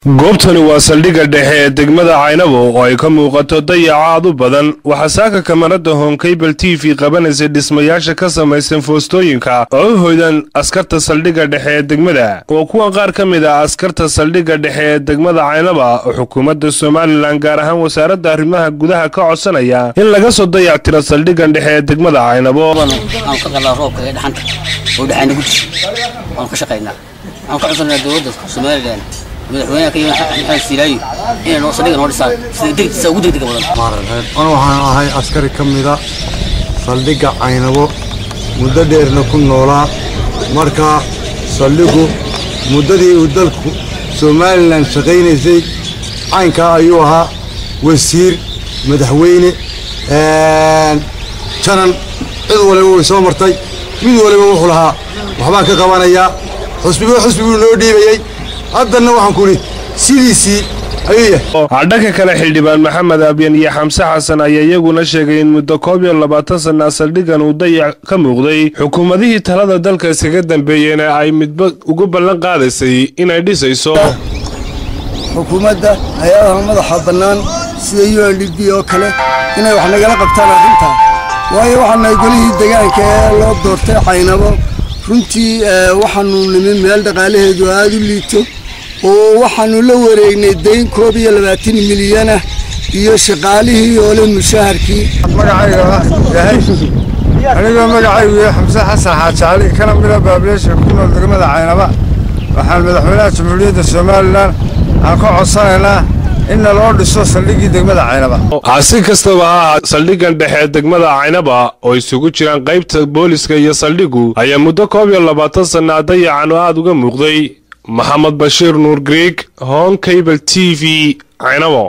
goobtani waa saldhigga dhexe ee degmada Caynabo oo ay ka muuqato dayacaad u badan waxa saaka kamarada Home Cable TV qabanaysa dhismayaasha ka samaysan foostooyinka oo hoydan askarta saldhigga dhexe ee degmada oo kuwa qaar ka mid ah askarta saldhigga dhexe ee degmada Caynabo xukuumadda Soomaaliland gaar ahaan wasaaradda arrimaha gudaha ka codsanaya in laga soo dayactiro saldhigga dhexe ee degmada Caynabo aan ka qalaa roobka ee dhaxanta oo dhaxayna gudshi aan ka shaqeynaa aan ka codsanaa dawladda Soomaaliland madaxweynaha ka yimid Silaayo inuu saldhigga noo dhisay sida degdegta ugu degdega badan أنا waxaan askari kamida saldhigga Caynabo muddo dheerna ku noolaa marka saldhiggu muddadii uu dalku Soomaaliland shaqeynaysay caynka ayuu ahaa wasiir madaxweyne janan cid waliba way soo martay mid waliba wuxuu lahaa waxbaan ka qabanaya xusbigu loo dhiibayay haddana waxaan ku sidiisii dhanka kale xildhibaan Maxamed Abyan iyo Xamse Xasan ayaa iyaguna sheegay in muddo 12 sano saldhiggan uu dayac ka muuqday xukuumadihii talada dalka isaga dambeeyeen ay midba ugu ballan qaadaysay inay dhisayso xukuumadda hay'adaha madaxa bannaan sida UNDP oo kale inay wax nagala qabtaan arrinta waayo waxaan golihii deegaanka ee loo doortay Caynabo runtii waxaanu nimin meel dhaqaalaheedu aad u liito oo waxaanu la wareegnay deyn 22 milyan iyo shaqaalihii oo leh mushaharkii magacayga yahay aniga magacaygu Xamse Xasan Xaajali kana mid ah baabiyeesha ku nool degmada Caynabo waxaan madaxweynaha Jamhuuriyadda Soomaaliland aan ka codsanaynaa in loo dhiso saldhiggii degmada Caynabo si kastaba saldhiggan dhexe degmada Caynabo oo isugu jiraan qaybta booliska iyo saldhiggu ayaa muddo 12 sano dayacan oo aad uga muuqday Maxamed Bashiir Nuur Greek Home Cable TV Caynabo.